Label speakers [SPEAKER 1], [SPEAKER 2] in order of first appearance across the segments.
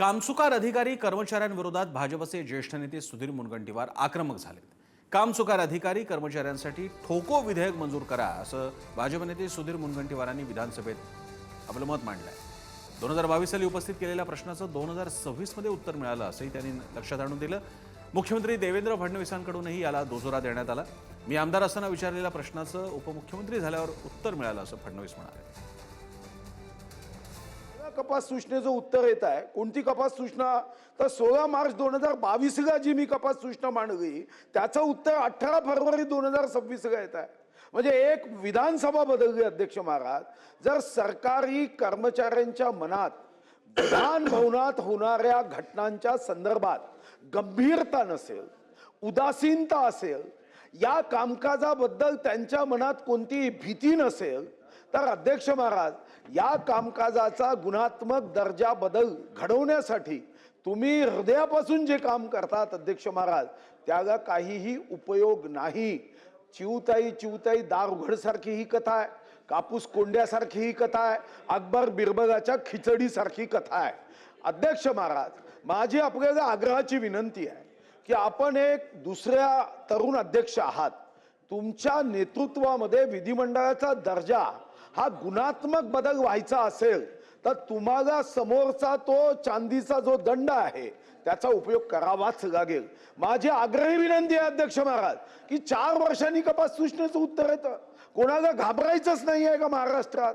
[SPEAKER 1] कामचुकार अधिकारी कर्मचाऱ्यांविरोधात भाजपचे ज्येष्ठ नेते सुधीर मुनगंटीवार आक्रमक झालेत। कामचुकार अधिकारी कर्मचाऱ्यांसाठी ठोको विधेयक मंजूर करा असं भाजप नेते सुधीर मुनगंटीवारांनी विधानसभेत आपलं मत मांडलंय। 2022 साली उपस्थित केलेल्या प्रश्नाचं 2026 मध्ये उत्तर मिळालं असंही त्यांनी लक्षात आणून दिलं। मुख्यमंत्री देवेंद्र फडणवीसांकडूनही याला दुजोरा देण्यात आला। मी आमदार असताना विचारलेल्या प्रश्नाचं उपमुख्यमंत्री झाल्यावर उत्तर मिळालं असं फडणवीस म्हणाले।
[SPEAKER 2] कपात सूचनेचं उत्तर येत आहे। कोणती कपात सूचना? तर 16 मार्च 2022 ला जी मी कपात सूचना मांडली त्याचं उत्तर 18 फरवरी 2026 ला येत आहे। म्हणजे एक विधानसभा बदलली अध्यक्ष महाराज। जर सरकारी कर्मचाऱ्यांच्या मनात विधान भवनात होणाऱ्या घटनांच्या संदर्भात गंभीरता नसेल, उदासीनता असेल, या कामकाजाबद्दल त्यांच्या मनात कोणतीही भीती नसेल, तर अध्यक्ष महाराज या कामकाजाचा गुणात्मक दर्जा बदल घडवण्यासाठी तुम्ही हृदयापासून जे काम करतात अध्यक्ष महाराज त्याला काहीही उपयोग नाही। चिवताई चिवताई दार उघडसारखी ही कथा आहे, कापूस कोंड्यासारखी ही कथा आहे, अकबर बिरबलाच्या खिचडीसारखी कथा आहे। अध्यक्ष महाराज माझी आपल्याला आग्रहाची विनंती आहे की आपण एक दुसऱ्या तरुण अध्यक्ष आहात, तुमच्या नेतृत्वामध्ये विधिमंडळाचा दर्जा हा गुणात्मक बदल व्हायचा असेल तर तुम्हाला समोरचा तो चांदीचा जो दंड आहे त्याचा उपयोग करावाच लागेल। माझी आग्रही विनंती आहे अध्यक्ष महाराज की 4 वर्षांनी कपात सूचनेचं उत्तर येतं। कोणाला घाबरायचंच नाही आहे का महाराष्ट्रात?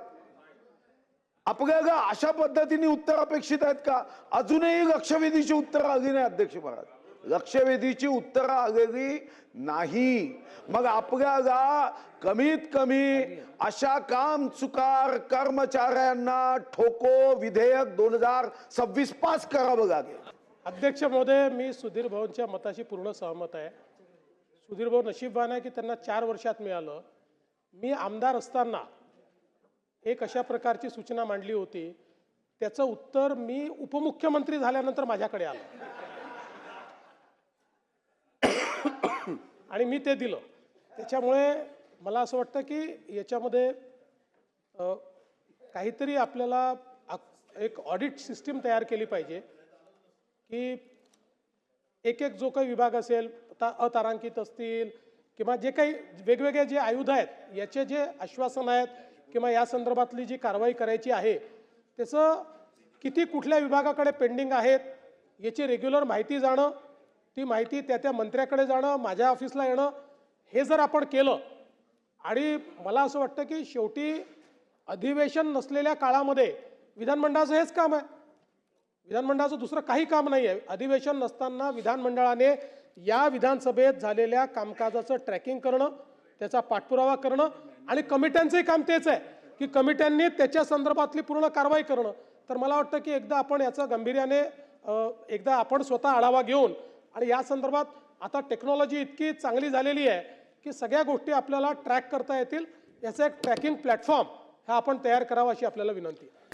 [SPEAKER 2] आपल्याला अशा पद्धतीने उत्तर अपेक्षित आहेत का? अजूनही लक्षवेधीची उत्तर आली नाही अध्यक्ष महाराज, लक्षवेधीची उत्तरं आलेली नाही। मग आपल्याला कमीत कमी अशा कामचुकार कर्मचाऱ्यांना ठोको विधेयक 2026 पास करावं लागेल।
[SPEAKER 3] अध्यक्ष महोदय, मी सुधीर भाऊंच्या मताशी पूर्ण सहमत आहे। सुधीर भाऊ नशीबवान आहे की त्यांना 4 वर्षात मिळालं। मी आमदार असताना एक अशा प्रकारची सूचना मांडली होती, त्याचं उत्तर मी उपमुख्यमंत्री झाल्यानंतर माझ्याकडे आलं आणि मी ते दिलं। त्याच्यामुळे मला असं वाटतं की याच्यामध्ये काहीतरी आपल्याला एक ऑडिट सिस्टीम तयार केली पाहिजे की एक जो काही विभाग असेल, अतारांकित असतील किंवा जे काही वेगवेगळे जे आयुध आहेत याचे जे आश्वासन आहेत किंवा या संदर्भातली जी कारवाई करायची आहे त्याचं किती कुठल्या विभागाकडे पेंडिंग आहेत याची रेग्युलर माहिती जाणं, ती माहिती त्या मंत्र्याकडे जाणं, माझ्या ऑफिसला येणं, हे जर आपण केलं आणि मला असं वाटतं की शेवटी अधिवेशन नसलेल्या काळामध्ये विधानमंडळाचं हेच काम आहे। विधानमंडळाचं दुसरं काही काम नाही आहे। अधिवेशन नसताना विधानमंडळाने या विधानसभेत झालेल्या कामकाजाचं ट्रॅकिंग करणं, त्याचा पाठपुरावा करणं आणि कमिट्यांचंही काम तेच आहे की कमिट्यांनी त्याच्या संदर्भातली पूर्ण कारवाई करणं। तर मला वाटतं की एकदा आपण याचा गांभीर्याने एकदा आपण स्वतः आढावा घेऊन आणि या संदर्भात आता टेक्नॉलॉजी इतकी चांगली झालेली आहे की सगळ्या गोष्टी आपल्याला ट्रॅक करता येतील, याचा एक ट्रॅकिंग प्लॅटफॉर्म हा आपण तयार करावा अशी आपल्याला विनंती आहे।